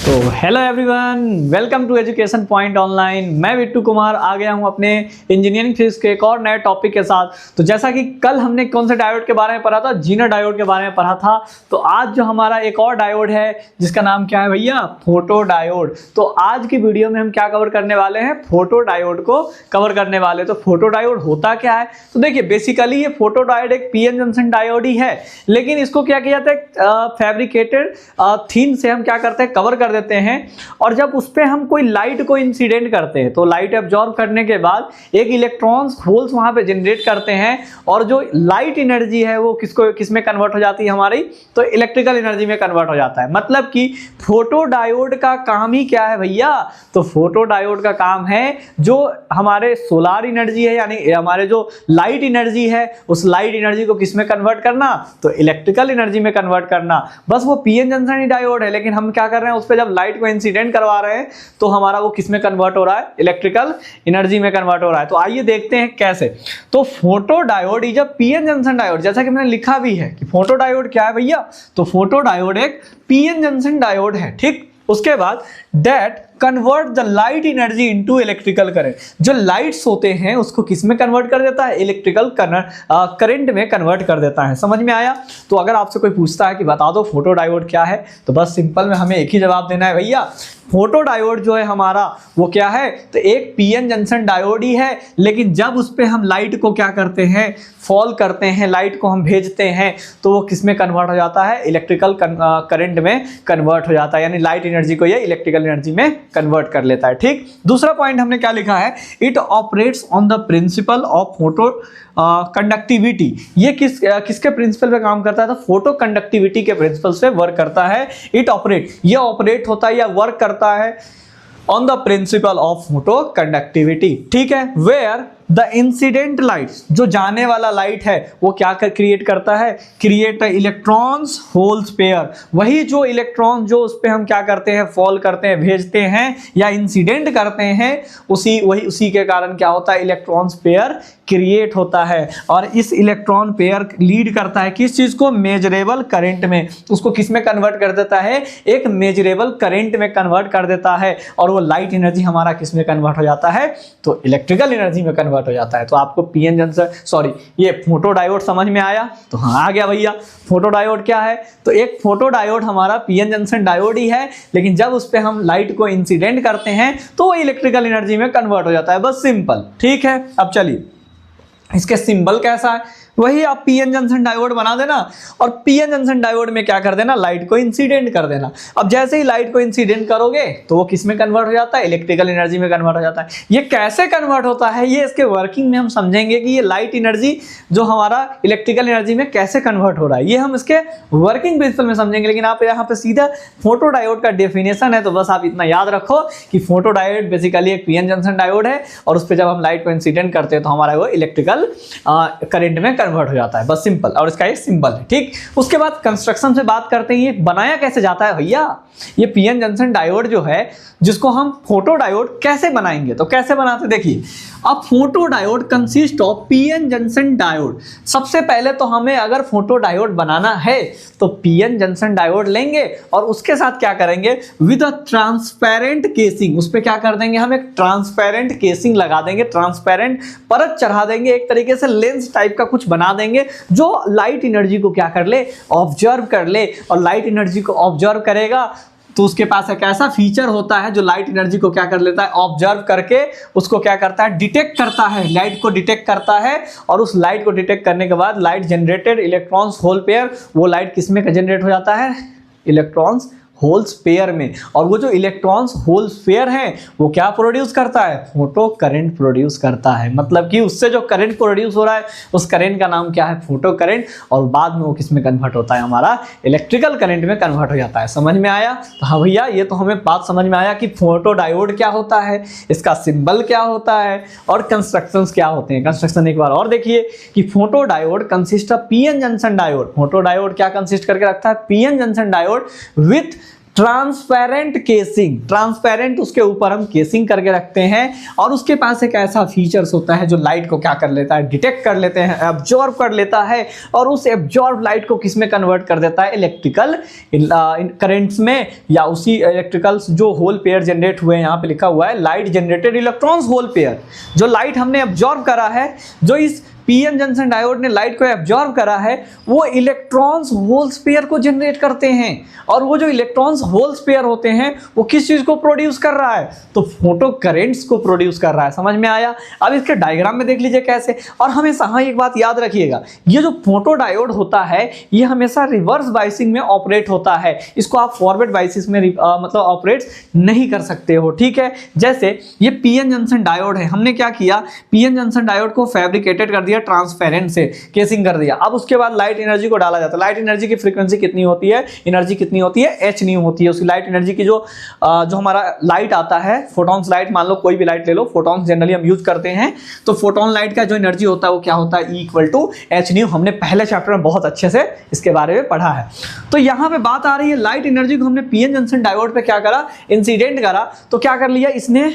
तो hello everyone, welcome to education point online. मैं बिट्टू कुमार आ गया हूं अपने इंजीनियरिंग फिजिक्स के एक और नए टॉपिक के साथ। तो जैसा कि कल हमने कौन से डायोड के बारे में पढ़ा था, जीनर डायोड के बारे में पढ़ा था। तो आज जो हमारा एक और डायोड है जिसका नाम क्या है भैया, फोटो डायोड। तो आज की वीडियो में हम क्या कवर करने वाले हैं, फोटो डायोड को कवर करने वाले। तो फोटो डायोड होता क्या है, तो देखिए बेसिकली ये फोटो डायोड एक पीएन जंक्शन डायोड ही है, लेकिन इसको क्या किया जाता है, फैब्रिकेटेड थीन से हम क्या करते हैं, कवर कर देते हैं। और जब उस पे हम कोई लाइट को इंसिडेंट करते हैं तो लाइट एब्जॉर्ब करने के बाद एक इलेक्ट्रॉन्स होल्स वहां पे जनरेट करते हैं, और जो लाइट एनर्जी है वो किस में कन्वर्ट हो जाती है हमारी, तो इलेक्ट्रिकल एनर्जी में कन्वर्ट हो जाता है। मतलब कि फोटो डायोड का काम ही क्या है भैया, तो फोटो डायोड का काम है जो हमारे सोलार एनर्जी है, यानी हमारे जो लाइट एनर्जी है उस लाइट एनर्जी को किस में कन्वर्ट करना, तो इलेक्ट्रिकल एनर्जी में कन्वर्ट करना। बस वो पीएन जंक्शन डायोड है, लेकिन हम क्या कर रहे हैं, उस पे जब लाइट को इंसिडेंट करवा रहे हैं तो हमारा वो किस में कन्वर्ट हो रहा है, इलेक्ट्रिकल एनर्जी में कन्वर्ट हो रहा है। तो आइए देखते हैं कैसे। तो photo diode is a PN junction diode, जैसा कि मैंने लिखा भी है कि फोटो डायोड क्या है भैया, तो फोटो डायोड एक पीएन जंक्शन डायोड है। ठीक, उसके बाद that convert the light energy into electrical current, जो लाइट्स होते हैं उसको किस में कन्वर्ट कर देता है, इलेक्ट्रिकल करंट में कन्वर्ट कर देता है। समझ में आया। तो अगर आपसे कोई पूछता है कि बता दो फोटो डायोड क्या है, तो बस सिंपल में हमें एक ही जवाब देना है भैया, फोटो डायोड जो है हमारा वो क्या है, तो एक पीएन जंक्शन डायोड ही है, लेकिन जब उस पे हम लाइट को क्या करते हैं, फॉल करते हैं, लाइट को हम भेजते हैं, तो वो किस में कन्वर्ट हो जाता है, इलेक्ट्रिकल करंट में कन्वर्ट हो जाता है, यानी लाइट एनर्जी को ये इलेक्ट्रिकल एनर्जी में कन्वर्ट कर लेता है। ठीक, दूसरा पॉइंट हमने क्या लिखा है, it operates on the principle of photo conductivity. ये किसके प्रिंसिपल पे काम करता है, तो फोटो कंडक्टिविटी के प्रिंसिपल से वर्क करता है। इट ऑपरेट, ये ऑपरेट होता है या वर्क करता है on the principle of photo conductivity. ठीक है, वेयर द इंसिडेंट लाइट, जो जाने वाला लाइट है वो क्या क्रिएट करता है, क्रिएट इलेक्ट्रॉन्स होल्स पेयर। वही जो इलेक्ट्रॉन जो उस पे हम क्या करते हैं, फॉल करते हैं, भेजते हैं या इंसिडेंट करते हैं, उसी के कारण क्या होता है, इलेक्ट्रॉन्स पेयर क्रिएट होता है। और इस इलेक्ट्रॉन पेयर लीड करता है किस चीज को, मेजरेबल करंट में। उसको किस में कन्वर्ट कर देता है, एक मेजरेबल करंट में कन्वर्ट कर देता है। और वो लाइट एनर्जी हमारा किस में कन्वर्ट हो जाता है, तो इलेक्ट्रिकल एनर्जी में कन्वर्ट हो जाता है। तो आपको पीएन जंक्शन ये फोटो डायोड समझ में आया। तो हाँ, आ गया भैया, फोटो डायोड क्या है, तो एक फोटो डायोड हमारा पीएन जंक्शन डायोड ही है, लेकिन जब उस पे हम लाइट को इंसिडेंट करते हैं तो वो इलेक्ट्रिकल एनर्जी में कन्वर्ट हो जाता है। बस सिंपल। ठीक है, अब चलिए इसके सिंबल कैसा है, वही आप पीएन जंक्शन डायोड बना देना, और पीएन जंक्शन डायोड में क्या कर देना, लाइट को इंसिडेंट कर देना। अब जैसे ही लाइट को इंसिडेंट करोगे तो वो किस में कन्वर्ट हो जाता है, इलेक्ट्रिकल एनर्जी में कन्वर्ट हो जाता है। ये कैसे कन्वर्ट होता है, ये इसके वर्किंग में हम समझेंगे कि ये लाइट एनर्जी जो हमारा इलेक्ट्रिकल एनर्जी में कैसे कन्वर्ट हो रहा है, ये हम इसके वर्किंग प्रिंसिपल में समझेंगे। लेकिन आप यहाँ पे सीधा फोटो डायोड का डेफिनेशन है, तो बस आप इतना याद रखो कि फोटो डायोड बेसिकली एक पीएन जंक्शन डायोड है, और उस पर जब हम लाइट को इंसिडेंट करते हैं तो हमारा वो इलेक्ट्रिकल करंट में कन्वर्ट हो जाता है। बस सिंपल, और इसका एक सिंबल है। ठीक, उसके बाद कंस्ट्रक्शन से बात करते हैं, ये बनाया कैसे जाता है भैया, ये पीएन जंक्शन डायोड जो है जिसको हम फोटो डायोड कैसे बनाएंगे, तो कैसे बनाते देखिए। अब photo diode consist of PN junction diode. सबसे पहले तो हमें अगर फोटो डायोड बनाना है तो पीएन जंक्शन डायोड लेंगे, और उसके साथ क्या करेंगे, विद अ ट्रांसपेरेंट केसिंग, उस पर क्या कर देंगे, हम एक ट्रांसपेरेंट केसिंग लगा देंगे, ट्रांसपेरेंट परत चढ़ा देंगे, एक तरीके से लेंस टाइप का कुछ बना देंगे जो लाइट एनर्जी को क्या कर ले, ऑब्जर्व कर ले। और लाइट एनर्जी को ऑब्जर्व करेगा तो उसके पास एक ऐसा फीचर होता है जो लाइट एनर्जी को क्या कर लेता है, ऑब्जर्व करके उसको क्या करता है, डिटेक्ट करता है, लाइट को डिटेक्ट करता है। और उस लाइट को डिटेक्ट करने के बाद light generated electrons hole pair, वो लाइट किस में जनरेट हो जाता है, इलेक्ट्रॉन्स होल्स पेयर में। और वो जो इलेक्ट्रॉन्स होल्स पेयर है वो क्या प्रोड्यूस करता है, फोटो करंट प्रोड्यूस करता है। मतलब कि उससे जो करंट प्रोड्यूस हो रहा है उस करंट का नाम क्या है, फोटो करंट, और बाद में वो किस में कन्वर्ट होता है, हमारा इलेक्ट्रिकल करंट में कन्वर्ट हो जाता है। समझ में आया। तो हाँ भैया, ये तो हमें बात समझ में आया कि फोटो डायोड क्या होता है, इसका सिंबल क्या होता है, और कंस्ट्रक्शंस क्या होते हैं। कंस्ट्रक्शन एक बार और देखिए कि photo diode consist of PN junction diode. Photo diode क्या कंसिस्ट करके रखता है, PN junction diode with transparent casing, transparent उसके ऊपर हम केसिंग करके रखते हैं और उसके पास एक ऐसा फीचर्स होता है जो लाइट को क्या कर लेता है, डिटेक्ट कर लेते हैं, एब्जॉर्ब कर लेता है और उस एब्जॉर्ब लाइट को किस में कन्वर्ट कर देता है, इलेक्ट्रिकल करंट्स में, या उसी इलेक्ट्रिकल्स जो होल पेयर जनरेट हुए हैं, यहाँ पे लिखा हुआ है light generated electrons hole pair, जो लाइट हमने एब्जॉर्ब करा है, जो इस पीएन जंक्शन डायोड ने लाइट को एब्जॉर्ब करा है, वो इलेक्ट्रॉन्स होल्स पेयर को जनरेट करते हैं और वो जो इलेक्ट्रॉन्स होल्स पेयर होते हैं वो किस चीज को प्रोड्यूस कर रहा है, तो फोटो करेंट्स को प्रोड्यूस कर रहा है। समझ में आया? अब इसके डायग्राम में देख लीजिए कैसे। और हमेशा हाँ एक बात याद रखिएगा, ये जो फोटो डायोड होता है ये हमेशा रिवर्स बाइसिंग में ऑपरेट होता है, इसको आप फॉरवर्ड बाइसिस में मतलब ऑपरेट नहीं कर सकते हो, ठीक है। जैसे ये पीएन जंक्शन डायोड है, हमने क्या किया, पीएन जंक्शन डायोड को फैब्रिकेटेड कर दिया, ट्रांसपेरेंट से केसिंग कर दिया। अब उसके बाद लाइट एनर्जी को डाला जाता है। लाइट एनर्जी की फ्रीक्वेंसी कितनी होती है, एनर्जी कितनी होती है, एच न्यू होती है। उसी लाइट एनर्जी की जो हमारा लाइट आता है, फोटॉन्स लाइट, मान लो कोई भी लाइट ले लो, फोटॉन्स जनरली हम यूज करते हैं, तो फोटोन लाइट का जो एनर्जी होता है वो क्या होता है, इक्वल टू एच न्यू। हमने पहले चैप्टर में बहुत अच्छे से इसके बारे में पढ़ा है। तो यहाँ पे बात आ रही है लाइट एनर्जी को हमने पीएन जंक्शन डायोड पे क्या करा, इंसिडेंट करा, तो क्या कर लिया, इसने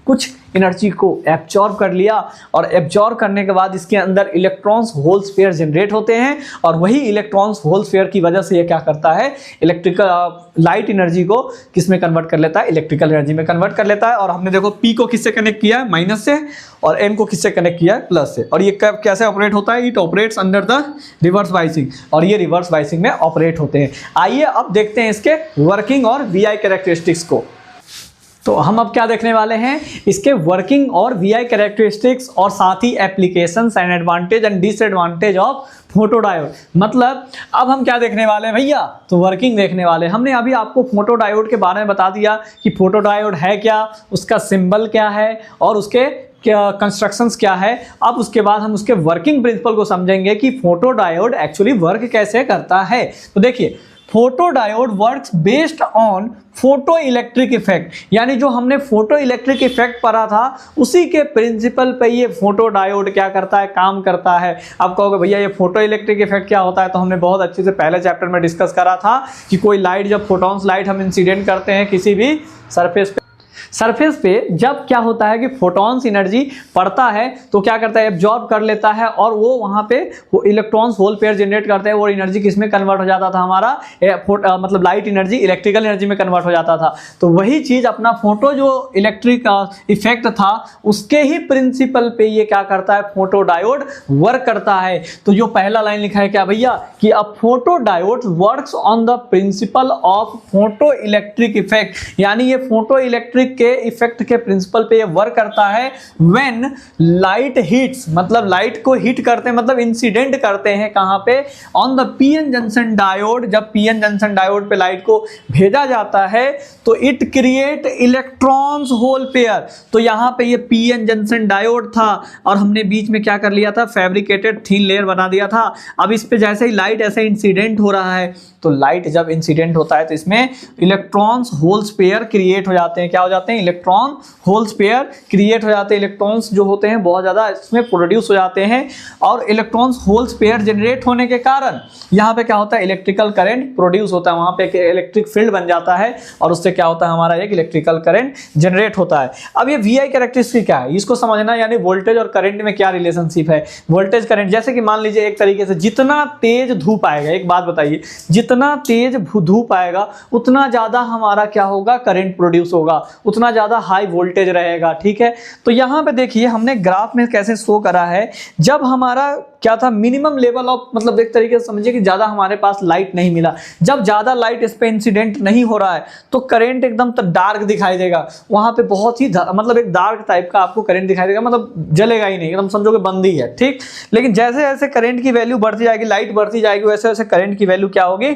कुछ एनर्जी को एब्जॉर्ब कर लिया और एब्जॉर्ब करने के बाद इसके अंदर इलेक्ट्रॉन्स होल्स पेयर जनरेट होते हैं और वही इलेक्ट्रॉन्स होल्स पेयर की वजह से ये क्या करता है, इलेक्ट्रिकल लाइट एनर्जी को किस में कन्वर्ट कर लेता है, इलेक्ट्रिकल एनर्जी में कन्वर्ट कर लेता है। और हमने देखो पी को किससे कनेक्ट किया है, माइनस से, और एम को किससे कनेक्ट किया है, प्लस से। और ये कैसे ऑपरेट होता है, it operates under the reverse biasing, और ये रिवर्स बाइसिंग में ऑपरेट होते हैं। आइए अब देखते हैं इसके वर्किंग और वीआई कैरेक्टरिस्टिक्स को। तो हम अब क्या देखने वाले हैं, इसके वर्किंग और वीआई कैरेक्टरिस्टिक्स और साथ ही applications and advantage and disadvantage of photodiode. मतलब अब हम क्या देखने वाले हैं भैया, तो वर्किंग देखने वाले। हमने अभी आपको फोटो डायोड के बारे में बता दिया कि फोटो डायोड है क्या, उसका सिंबल क्या है और उसके क्या कंस्ट्रक्शंस क्या है। अब उसके बाद हम उसके वर्किंग प्रिंसिपल को समझेंगे कि फोटो डायोड एक्चुअली वर्क कैसे करता है। तो देखिए, photo diode works based on photo electric effect, यानी जो हमने फोटो इलेक्ट्रिक इफेक्ट पढ़ा था उसी के प्रिंसिपल पे ये फोटो डायोड क्या करता है, काम करता है। अब कहोगे भैया ये फोटो इलेक्ट्रिक इफेक्ट क्या होता है, तो हमने बहुत अच्छे से पहले चैप्टर में डिस्कस करा था कि कोई लाइट, जब फोटॉन्स लाइट हम इंसिडेंट करते हैं किसी भी सरफेस पे जब क्या होता है कि फोटॉन्स एनर्जी पड़ता है तो क्या करता है, एब्जॉर्ब कर लेता है और वो वहाँ पे वो इलेक्ट्रॉन्स होल पेयर जनरेट करते हैं। वो एनर्जी किस में कन्वर्ट हो जाता था, हमारा मतलब लाइट एनर्जी इलेक्ट्रिकल एनर्जी में कन्वर्ट हो जाता था। तो वही चीज़ अपना फोटो जो इलेक्ट्रिक इफेक्ट था उसके ही प्रिंसिपल पे ये क्या करता है, फोटो डायोड वर्क करता है। तो जो पहला लाइन लिखा है क्या भैया, कि a photodiode works on the principle of photoelectric effect, यानी ये फोटो इलेक्ट्रिक के इफेक्ट के प्रिंसिपल पे ये वर्क करता है। व्हेन लाइट हिट्स, मतलब लाइट को हिट करते हैं, मतलब इंसिडेंट करते हैं कहां पे, on the PN junction diode. जब पीएन जंक्शन डायोड पे लाइट को भेजा जाता है तो it create electrons hole pair. तो यहां पे ये पीएन जंक्शन डायोड था और हमने बीच में क्या कर लिया था, फैब्रिकेटेड थीन लेयर बना दिया था। अब इस पे जैसे ही लाइट ऐसे इंसिडेंट हो रहा है, तो लाइट जब इंसिडेंट होता है तो इसमें इलेक्ट्रॉन्स होल्स पेयर क्रिएट हो जाते हैं। क्या हो जाते हैं, इलेक्ट्रॉन होल्स पेयर क्रिएट हो जाते हैं। इलेक्ट्रॉन्स जो होते हैं बहुत ज़्यादा इसमें प्रोड्यूस हो जाते हैं और इलेक्ट्रॉन्स होल्स पेयर जनरेट होने के कारण यहाँ पे क्या होता है, इलेक्ट्रिकल करंट प्रोड्यूस होता है। वहाँ पे एक इलेक्ट्रिक फील्ड बन जाता है और उससे क्या होता है, हमारा एक इलेक्ट्रिकल करंट जनरेट होता है। अब ये वीआई कैरेक्टरिस्टिक क्या है, इसको समझना, यानी वोल्टेज और करंट में क्या रिलेशनशिप है। वोल्टेज करंट, जैसे कि मान लीजिए एक तरीके से जितना तेज धूप आएगा, एक बात बताइए, जितना तेज धूप आएगा उतना ज़्यादा हमारा क्या होगा, करंट प्रोड्यूस होगा, उतना ज़्यादा हाई वोल्टेज रहेगा, ठीक है। तो यहाँ पे देखिए हमने ग्राफ में कैसे शो करा है, जब हमारा क्या था, मिनिमम लेवल ऑफ, मतलब एक तरीके से समझिए कि ज़्यादा हमारे पास लाइट नहीं मिला, जब ज़्यादा लाइट इस पे इंसिडेंट नहीं हो रहा है तो करंट एकदम तो डार्क दिखाई देगा। वहाँ पे बहुत ही मतलब एक डार्क टाइप का आपको करंट दिखाई देगा, मतलब जलेगा ही नहीं, एकदम समझो कि बंद ही है, ठीक। लेकिन जैसे जैसे करंट की वैल्यू बढ़ती जाएगी, लाइट बढ़ती जाएगी, वैसे वैसे करंट की वैल्यू क्या होगी,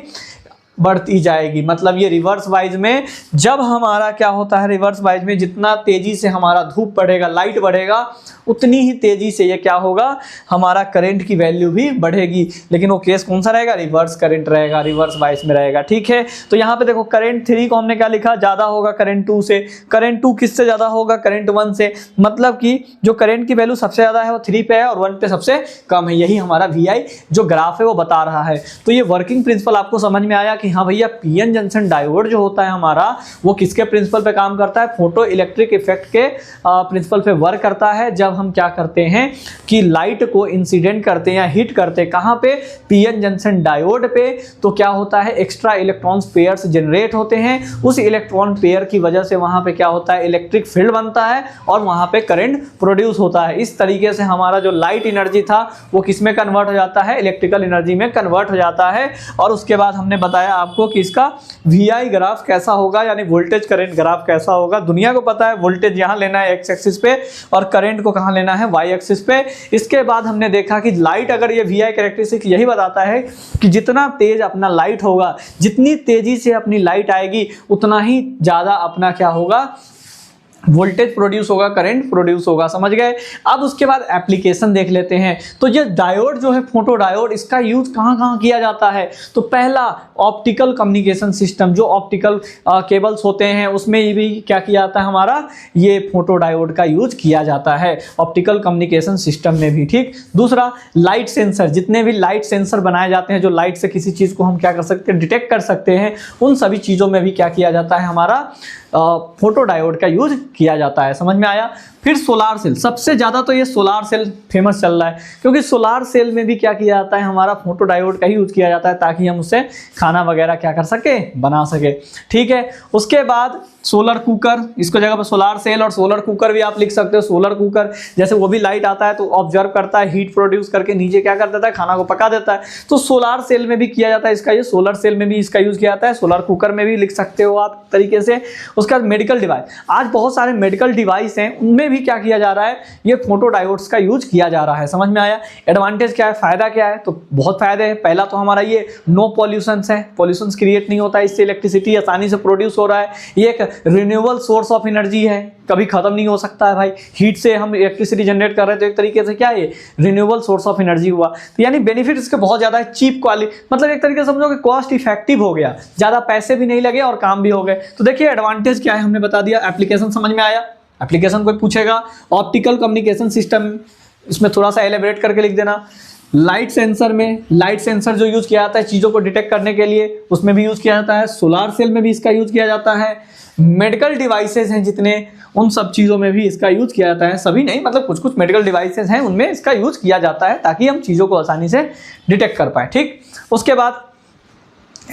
बढ़ती जाएगी। मतलब ये रिवर्स वाइज में जब हमारा क्या होता है, रिवर्स वाइज में जितना तेजी से हमारा धूप बढ़ेगा, लाइट बढ़ेगा, उतनी ही तेजी से ये क्या होगा, हमारा करंट की वैल्यू भी बढ़ेगी। लेकिन वो केस कौन सा रहेगा, रिवर्स करंट रहेगा, रिवर्स वाइज में रहेगा, ठीक है। तो यहाँ पे देखो करंट 3 को हमने क्या लिखा, ज्यादा होगा करंट 2 से। करंट 2 किससे ज्यादा होगा, करंट 1 से। मतलब कि जो करंट की वैल्यू सबसे ज्यादा है वो 3 पे है और 1 पे सबसे कम है। यही हमारा वीआई जो ग्राफ है वो बता रहा है। तो ये वर्किंग प्रिंसिपल आपको समझ में आया कि हाँ भैया पीएन जंक्शन डायोड जो होता है हमारा वो किसके प्रिंसिपल पे काम करता है, फोटो इलेक्ट्रिक इफेक्ट के प्रिंसिपल पे वर्क करता है। जब हम क्या करते हैं कि लाइट को इंसिडेंट करते हैं या हिट करते हैं कहाँ पे, पीएन जंक्शन डायोड पे, तो क्या होता है एक्स्ट्रा इलेक्ट्रॉन्स पेयर्स जनरेट होते हैं। उस इलेक्ट्रॉन पेयर की वजह से वहां पे क्या होता है, इलेक्ट्रिक फील्ड बनता है और वहां पे करंट प्रोड्यूस होता है। इस तरीके से हमारा जो लाइट एनर्जी था वो किस में कन्वर्ट हो जाता है, इलेक्ट्रिकल एनर्जी में कन्वर्ट हो जाता है। और उसके बाद हमने बताया आपको कि इसका VI ग्राफ कैसा होगा, यानी वोल्टेज करंट ग्राफ कैसा होगा। दुनिया को पता है वोल्टेज यहाँ लेना है एक्स एक्सिस पे और करंट को कहाँ लेना है, वाई एक्सिस पे। इसके बाद हमने देखा कि लाइट, अगर ये VI कैरेक्टरिस्टिक यही बताता है कि जितना तेज अपना लाइट होगा, जितनी तेजी से अपनी लाइट आएगी उतना ही ज्यादा अपना क्या होगा, वोल्टेज प्रोड्यूस होगा, करंट प्रोड्यूस होगा। समझ गए। अब उसके बाद एप्लीकेशन देख लेते हैं। तो ये डायोड जो है, फोटो डायोड, इसका यूज कहाँ कहाँ किया जाता है। तो पहला ऑप्टिकल कम्युनिकेशन सिस्टम, जो ऑप्टिकल केबल्स होते हैं उसमें भी क्या किया जाता है हमारा, ये फोटो डायोड का यूज किया जाता है ऑप्टिकल कम्युनिकेशन सिस्टम में भी। ठीक। दूसरा लाइट सेंसर, जितने भी लाइट सेंसर बनाए जाते हैं जो लाइट से किसी चीज को हम क्या कर सकते हैं, डिटेक्ट कर सकते हैं, उन सभी चीजों में भी क्या किया जाता है हमारा फोटो डायोड का यूज किया जाता है। समझ में आया। फिर सोलार सेल, सबसे ज्यादा तो ये सोलार सेल फेमस चल रहा है क्योंकि सोलार सेल में भी क्या किया जाता है हमारा, फोटो डायोड का ही यूज किया जाता है ताकि हम उससे खाना वगैरह क्या कर सके, बना सके। ठीक है। उसके बाद सोलर कुकर, इसको जगह पर सोलार सेल और सोलर कुकर भी आप लिख सकते हो। सोलर कुकर जैसे वो भी लाइट आता है तो ऑब्जर्व करता है, हीट प्रोड्यूस करके नीचे क्या कर देता है, खाना को पका देता है। तो सोलार सेल में भी किया जाता है इसका, ये सोलर सेल में भी इसका यूज किया जाता है। सोलर कुकर में भी लिख सकते हो आप तरीके से। उसके बाद मेडिकल डिवाइस, आज बहुत सारे मेडिकल डिवाइस हैं उनमें भी क्या किया जा रहा है, ये फोटो डायोड्स का यूज किया जा रहा है। समझ में आया। एडवांटेज क्या है, फायदा क्या है, तो बहुत फायदे हैं। पहला तो हमारा ये नो पॉल्यूशन है, पॉल्यूशन क्रिएट नहीं होता है, इससे इलेक्ट्रिसिटी आसानी से प्रोड्यूस हो रहा है। ये एक रिन्यूएबल सोर्स ऑफ एनर्जी है, कभी खत्म नहीं हो सकता है भाई। हीट से हम इलेक्ट्रिसिटी जनरेट कर रहे हैं तो एक तरीके से क्या है, ये रिन्यूएबल सोर्स ऑफ एनर्जी हुआ। तो यानी बेनिफिट इसके बहुत ज्यादा है। चीप क्वालिटी, मतलब एक तरीके से समझो कि कॉस्ट इफेक्टिव हो गया, ज्यादा पैसे भी नहीं लगे और काम भी हो गए। तो देखिए एडवांटेज क्या है हमने बता दिया। एप्लीकेशन समझ में आया। एप्लीकेशन कोई पूछेगा, ऑप्टिकल कम्युनिकेशन सिस्टम, इसमें थोड़ा सा एलेबरेट करके लिख देना। लाइट सेंसर में, लाइट सेंसर जो यूज किया जाता है चीजों को डिटेक्ट करने के लिए, उसमें भी यूज किया जाता है। सोलार सेल में भी इसका यूज किया जाता है। मेडिकल डिवाइसेस हैं जितने, उन सब चीजों में भी इसका यूज किया जाता है। सभी नहीं, मतलब कुछ कुछ मेडिकल डिवाइसेस हैं उनमें इसका यूज किया जाता है ताकि हम चीजों को आसानी से डिटेक्ट कर पाए। ठीक। उसके बाद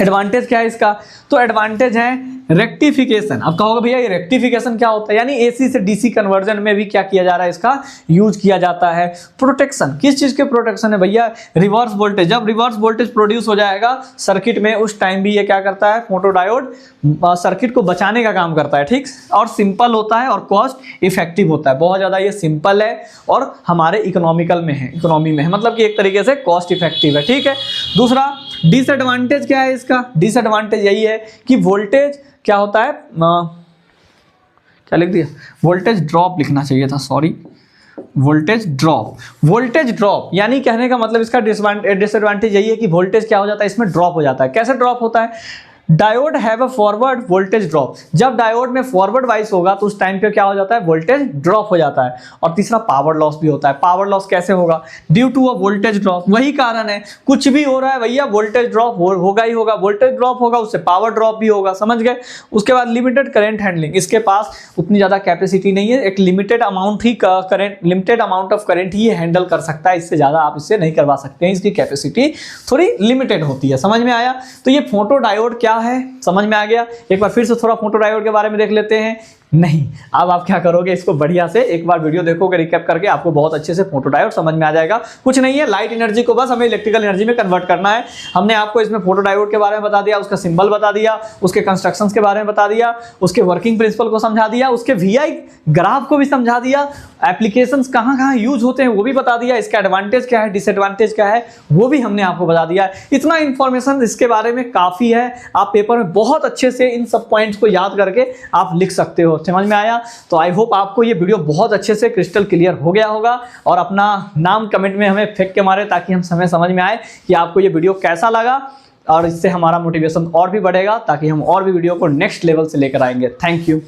एडवांटेज क्या है इसका, तो एडवांटेज है रेक्टिफिकेशन। अब कहोगे भैया ये रेक्टिफिकेशन क्या होता है, यानी एसी से डीसी कन्वर्जन में भी क्या किया जा रहा है, इसका यूज किया जाता है। प्रोटेक्शन, किस चीज के प्रोटेक्शन है भैया, रिवर्स वोल्टेज। जब रिवर्स वोल्टेज प्रोड्यूस हो जाएगा सर्किट में उस टाइम भी ये क्या करता है, फोटो डायोड सर्किट को बचाने का काम करता है। ठीक। और सिंपल होता है और कॉस्ट इफेक्टिव होता है। बहुत ज्यादा ये सिंपल है और हमारे इकोनॉमिकल में है, इकोनॉमी में है, मतलब कि एक तरीके से कॉस्ट इफेक्टिव है। ठीक है। दूसरा डिसएडवांटेज क्या है इसका, डिसएडवांटेज यही है कि वोल्टेज क्या होता है, क्या लिख दिया, वोल्टेज ड्रॉप लिखना चाहिए था, sorry, voltage drop. Voltage drop यानी कहने का मतलब इसका डिसएडवांटेज यही है कि वोल्टेज क्या हो जाता है, इसमें ड्रॉप हो जाता है। कैसे ड्रॉप होता है, diode have a forward voltage drop. जब डायोड में फॉरवर्ड वाइस होगा तो उस टाइम पे क्या हो जाता है, वोल्टेज ड्रॉप हो जाता है। और तीसरा पावर लॉस भी होता है। पावर लॉस कैसे होगा, due to a voltage drop. वही कारण है, कुछ भी हो रहा है भैया वोल्टेज ड्रॉप होगा ही होगा। वोल्टेज ड्रॉप होगा उससे पावर ड्रॉप भी होगा। समझ गए। उसके बाद लिमिटेड करंट हैंडलिंग, इसके पास उतनी ज्यादा कैपेसिटी नहीं है, एक limited amount he current, limited amount of current he handle कर सकता है, इससे ज्यादा आप इससे नहीं करवा सकते हैं, इसकी कैपेसिटी थोड़ी लिमिटेड होती है। समझ में आया। तो ये फोटो डायोड क्या है, समझ में आ गया। एक बार फिर से थोड़ा फोटो डायोड के बारे में देख लेते हैं। नहीं, अब आप क्या करोगे, इसको बढ़िया से एक बार वीडियो देखोगे रिकैप करके, आपको बहुत अच्छे से फोटो डायोड समझ में आ जाएगा। कुछ नहीं है, लाइट एनर्जी को बस हमें इलेक्ट्रिकल एनर्जी में कन्वर्ट करना है। हमने आपको इसमें फोटो डायोड के बारे में बता दिया, उसका सिंबल बता दिया, उसके कंस्ट्रक्शंस के बारे में बता दिया, उसके वर्किंग प्रिंसिपल को समझा दिया, उसके VI ग्राफ को भी समझा दिया, एप्लीकेशंस कहाँ कहाँ यूज होते हैं वो भी बता दिया, इसका एडवांटेज क्या है, डिसएडवांटेज क्या है वो भी हमने आपको बता दिया। इतना इंफॉर्मेशन इसके बारे में काफी है, आप पेपर में बहुत अच्छे से इन सब पॉइंट्स को याद करके आप लिख सकते हो। समझ में आया। तो आई होप आपको ये वीडियो बहुत अच्छे से क्रिस्टल क्लियर हो गया होगा। और अपना नाम कमेंट में हमें फेंक के मारे ताकि हम समझ में आए कि आपको ये वीडियो कैसा लगा, और इससे हमारा मोटिवेशन और भी बढ़ेगा ताकि हम और भी वीडियो को नेक्स्ट लेवल से लेकर आएंगे। Thank you.